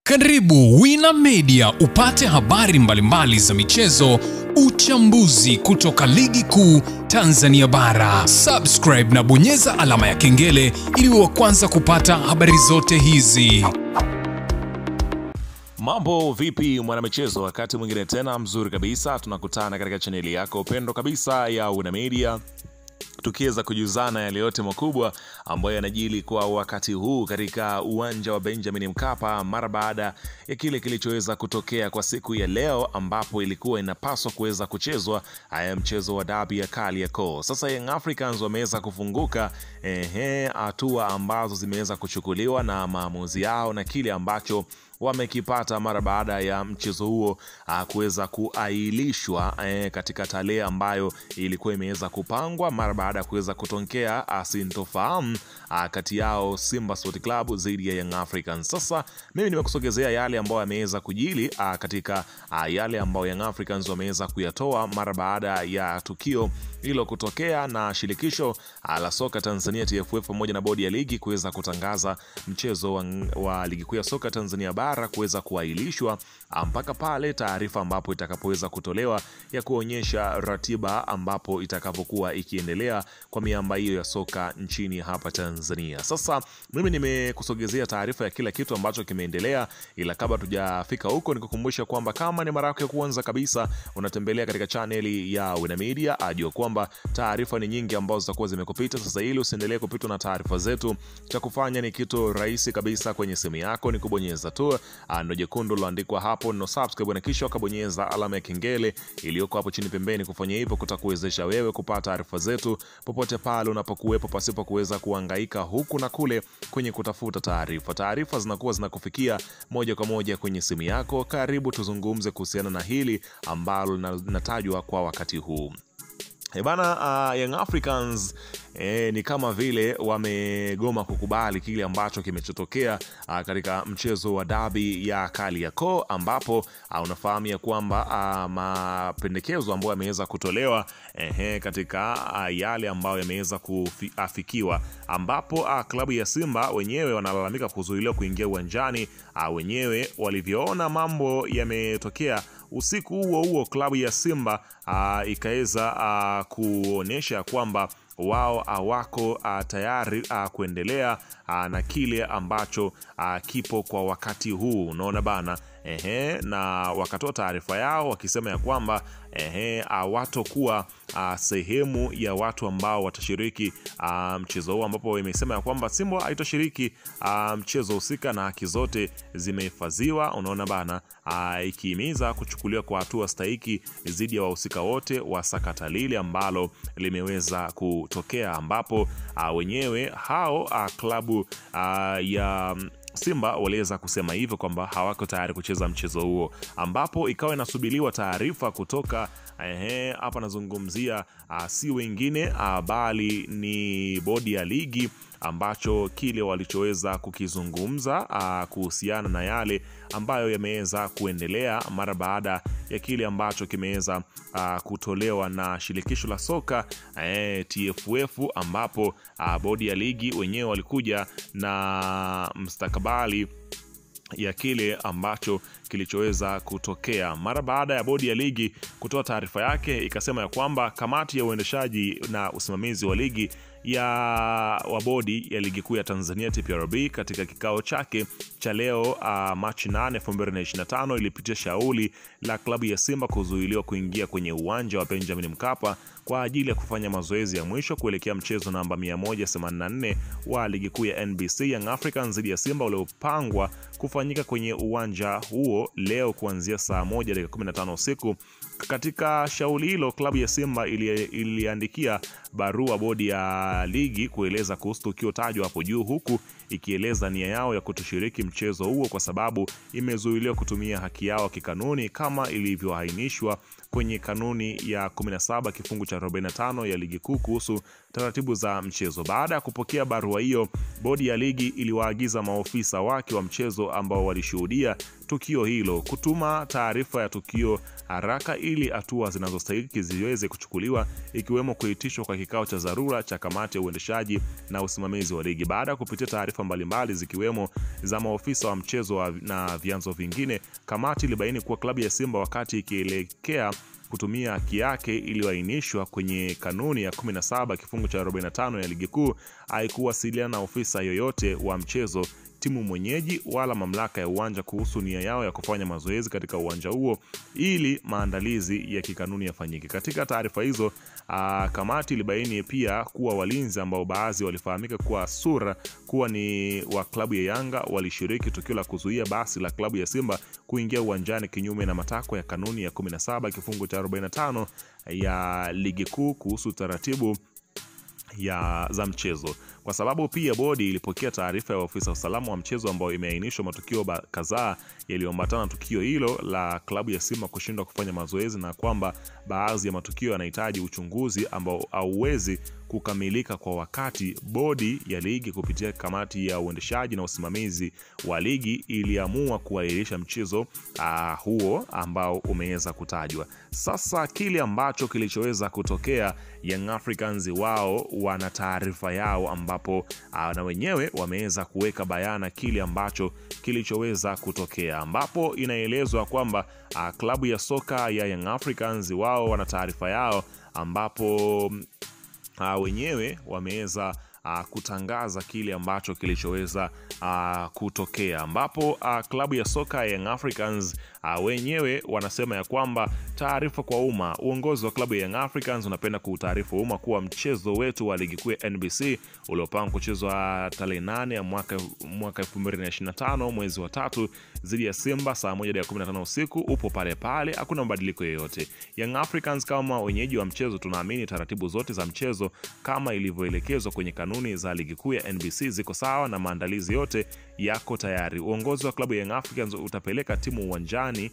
Karibu Wina Media upate habari mbalimbali za michezo, uchambuzi kutoka ligi kuu Tanzania bara. Subscribe na bonyeza alama ya kengele ili uwe wa kwanza kupata habari zote hizi. Mambo vipi mwanamichezo, wakati mwingine tena mzuri kabisa tunakutana katika chaneli yako pendo kabisa ya Wina Media, tukiweza kujuzana yale yote makubwa ambayo yanajili kwa wakati huu katika uwanja wa Benjamin Mkapa mara baada ya kile kilichoweza kutokea kwa siku ya leo, ambapo ilikuwa inapaswa kuweza kuchezwa mchezo wa dabi ya Kariakoo. Sasa Young Africans wameweza kufunguka hatua ambazo zimeweza kuchukuliwa na maamuzi yao na kile ambacho wamekipata mara baada ya mchezo huo kuweza kuahirishwa katika tarehe ambayo ilikuwa imeweza kupangwa mara baada ya kuweza kutokea sintofahamu kati yao Simba Sport Club dhidi ya Young Africans. Sasa mimi nimekusogezea yale ambayo yameweza kujili katika yale ambayo Young Africans wameweza kuyatoa mara baada ya tukio hilo kutokea na shirikisho la soka Tanzania TFF pamoja na bodi ya ligi kuweza kutangaza mchezo wa ligi kuu ya soka Tanzania bara kuweza kuahirishwa mpaka pale taarifa ambapo itakapoweza kutolewa ya kuonyesha ratiba ambapo itakapokuwa ikiendelea kwa miamba hiyo ya soka nchini hapa Tanzania. Sasa mimi nimekusogezea taarifa ya kila kitu ambacho kimeendelea, ila kabla tujafika huko nikukumbusha kwamba kama ni mara yako ya kwanza kabisa unatembelea katika chaneli ya Wina Media, ajua kwamba taarifa ni nyingi ambazo zitakuwa zimekupita. Sasa ili usiendelee kupitwa na taarifa zetu, cha kufanya ni kitu rahisi kabisa. Kwenye simu yako ni kubonyeza tu neno jekundu liloandikwa hapo no subscribe, na kisha ukabonyeza alama ya kengele iliyoko hapo chini pembeni. Kufanya hivyo kutakuwezesha wewe kupata taarifa zetu popote pale unapokuwepo pasipo kuweza kuhangaika huku na kule kwenye kutafuta taarifa. Taarifa zinakuwa zinakufikia moja kwa moja kwenye simu yako. Karibu tuzungumze kuhusiana na hili ambalo linatajwa kwa wakati huu. Young Africans ni kama vile wamegoma kukubali kile ambacho kimechotokea katika mchezo wa dabi ya Kariakoo, ambapo unafahamu ya kwamba mapendekezo ambayo yameweza kutolewa katika yale ambayo yameweza kuafikiwa, ambapo klabu ya Simba wenyewe wanalalamika kuzuiliwa kuingia uwanjani. Wenyewe walivyoona mambo yametokea usiku huo huo, klabu ya Simba ikaweza kuonesha kwamba wao hawako tayari kuendelea na kile ambacho kipo kwa wakati huu, unaona bana. Na wakatoa taarifa yao wakisema ya kwamba hawatokuwa sehemu ya watu ambao watashiriki mchezo huu, ambapo imesema ya kwamba Simba haitoshiriki mchezo husika na haki zote zimehifadhiwa, unaona bana, ikihimiza kuchukuliwa kwa hatua stahiki dhidi ya wahusika wote wa sakata lile ambalo limeweza kutokea, ambapo wenyewe hao klabu ya Simba waliweza kusema hivyo kwamba hawako tayari kucheza mchezo huo, ambapo ikawa inasubiriwa taarifa kutoka hapa nazungumzia si wengine bali ni bodi ya ligi, ambacho kile walichoweza kukizungumza kuhusiana na yale ambayo yameweza kuendelea mara baada ya kile ambacho kimeweza kutolewa na shirikisho la soka TFF, ambapo bodi ya ligi wenyewe walikuja na mustakabali ya kile ambacho kilichoweza kutokea mara baada ya bodi ya ligi kutoa taarifa yake. Ikasema ya kwamba kamati ya uendeshaji na usimamizi wa ligi wa bodi ya ligi kuu ya Tanzania TPRB katika kikao chake cha leo Machi 8, 2025 ilipitia shauri la klabu ya Simba kuzuiliwa kuingia kwenye uwanja wa Benjamin Mkapa kwa ajili ya kufanya mazoezi ya mwisho kuelekea mchezo namba 184 wa ligi kuu ya NBC Young Africans dhidi ya Simba uliopangwa kufanyika kwenye uwanja huo leo kuanzia saa 1:15 usiku. Katika shauri hilo, klabu ya Simba iliandikia barua bodi ya ligi kueleza kuhusu tukio tajwa hapo juu, huku ikieleza nia yao ya kutoshiriki mchezo huo kwa sababu imezuiliwa kutumia haki yao kikanuni kama ilivyoainishwa kwenye kanuni ya 17 kifungu cha 45 ya ligi kuu kuhusu taratibu za mchezo. Baada ya kupokea barua hiyo, bodi ya ligi iliwaagiza maofisa wake wa mchezo ambao walishuhudia tukio hilo kutuma taarifa ya tukio haraka ili hatua zinazostahili ziweze kuchukuliwa, ikiwemo kuitishwa kwa kikao cha dharura cha kamati ya uendeshaji na usimamizi wa ligi. Baada ya kupitia taarifa mbalimbali zikiwemo za maofisa wa mchezo na vyanzo vingine, kamati ilibaini kuwa klabu ya Simba wakati ikielekea kutumia haki yake iliyoainishwa kwenye kanuni ya 17 kifungu cha 45 ya ligi kuu haikuwasiliana na ofisa yoyote wa mchezo, timu mwenyeji wala mamlaka ya uwanja kuhusu nia yao ya kufanya mazoezi katika uwanja huo ili maandalizi ya kikanuni yafanyike. Katika taarifa hizo, kamati ilibaini pia kuwa walinzi ambao baadhi walifahamika kwa sura kuwa ni wa klabu ya Yanga walishiriki tukio la kuzuia basi la klabu ya Simba kuingia uwanjani kinyume na matakwa ya kanuni ya 17 kifungu cha 45 ya ligi kuu kuhusu taratibu za mchezo. Kwa sababu pia bodi ilipokea taarifa ya ofisa usalama wa mchezo ambao imeainishwa matukio kadhaa yaliyoambatana na tukio hilo la klabu ya Simba kushindwa kufanya mazoezi, na kwamba baadhi ya matukio yanahitaji uchunguzi ambao hauwezi kukamilika kwa wakati. Bodi ya ligi kupitia kamati ya uendeshaji na usimamizi wa ligi iliamua kuahirisha mchezo huo ambao umeweza kutajwa. Sasa kile ambacho kilichoweza kutokea, Young Africans wao wana taarifa yao ambapo na wenyewe wameweza kuweka bayana kile ambacho kilichoweza kutokea, ambapo inaelezwa kwamba klabu ya soka ya Young Africans wao wana taarifa yao ambapo wenyewe wameweza kutangaza kile ambacho kilichoweza kutokea, ambapo klabu ya soka ya Young Africans wenyewe wanasema ya kwamba taarifa kwa umma. Uongozi wa klabu ya Young Africans unapenda kuutaarifu umma kuwa mchezo wetu wa ligi kuu ya NBC uliopangwa kuchezwa tarehe 8 ya mwaka 2025 mwezi wa 3 dhidi ya Simba saa 1:15 usiku upo pale pale, hakuna mabadiliko yoyote. Young Africans kama wenyeji wa mchezo tunaamini taratibu zote za mchezo kama ilivyoelekezwa kwenye kanuni za ligi kuu ya NBC ziko sawa na maandalizi yote yako tayari. Uongozi wa klabu ya Young Africans utapeleka timu uwanjani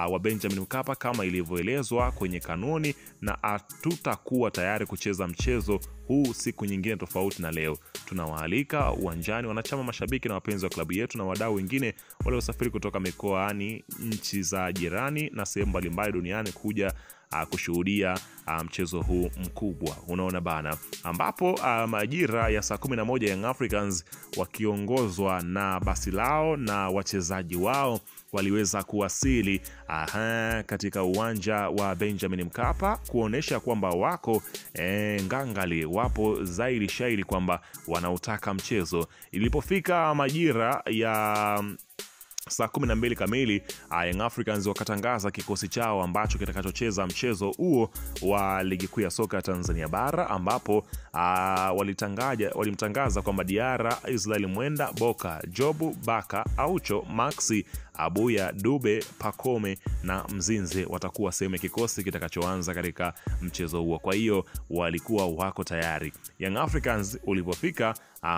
wa Benjamin Mkapa kama ilivyoelezwa kwenye kanuni, na hatutakuwa tayari kucheza mchezo huu siku nyingine tofauti na leo. Tunawaalika uwanjani wanachama, mashabiki na wapenzi wa klabu yetu na wadau wengine waliosafiri kutoka mikoani, nchi za jirani na sehemu mbalimbali duniani kuja kushuhudia mchezo huu mkubwa. Unaona bana, ambapo majira ya saa 11 Young Africans wakiongozwa na basi lao na wachezaji wao waliweza kuwasili katika uwanja wa Benjamin Mkapa kuonesha kwamba wako ngangali, wapo zaidi shairi kwamba wanautaka mchezo. Ilipofika majira ya saa 12 kamili, Young Africans wakatangaza kikosi chao ambacho kitakachocheza mchezo huo wa ligi kuu ya soka Tanzania bara, ambapo walimtangaza kwamba Diara, Israel Mwenda, Boka, Jobu, Baka, Aucho, Maxi, Abuya, Dube, Pakome na Mzinze watakuwa sehemu ya kikosi kitakachoanza katika mchezo huo. Kwa hiyo walikuwa wako tayari. Young Africans ulipofika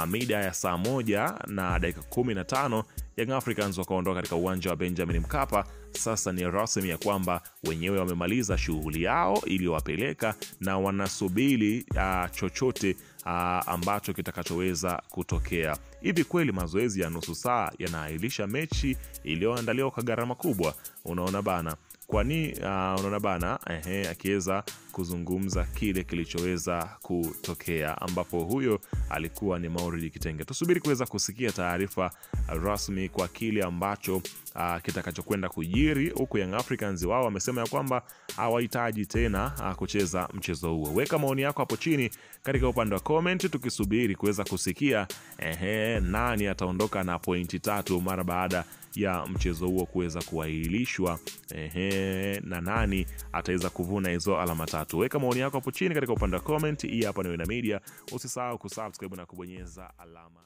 mida ya saa 1:15 Young Africans wakaondoka katika uwanja wa Benjamin Mkapa. Sasa ni rasmi ya kwamba wenyewe wamemaliza shughuli yao iliyowapeleka na wanasubiri chochote ambacho kitakachoweza kutokea. Hivi kweli mazoezi ya nusu saa yanaahirisha mechi iliyoandaliwa kwa gharama kubwa? Unaona bana. Kwani unaona bana, akiweza kuzungumza kile kilichoweza kutokea, ambapo huyo alikuwa ni Mauridi Kitenge. Tusubiri kuweza kusikia taarifa rasmi kwa kile ambacho kitakachokwenda kujiri. Huko Young Africans wao wamesema ya kwamba hawahitaji tena kucheza mchezo huo. Weka maoni yako hapo chini katika upande wa comment, tukisubiri kuweza kusikia nani ataondoka na pointi 3 mara baada ya mchezo huo kuweza kuahirishwa, na nani ataweza kuvuna hizo alama 3. Weka maoni yako hapo chini katika upande wa comment. Hii hapa ni Wena Media. Usisahau kusubscribe na kubonyeza alama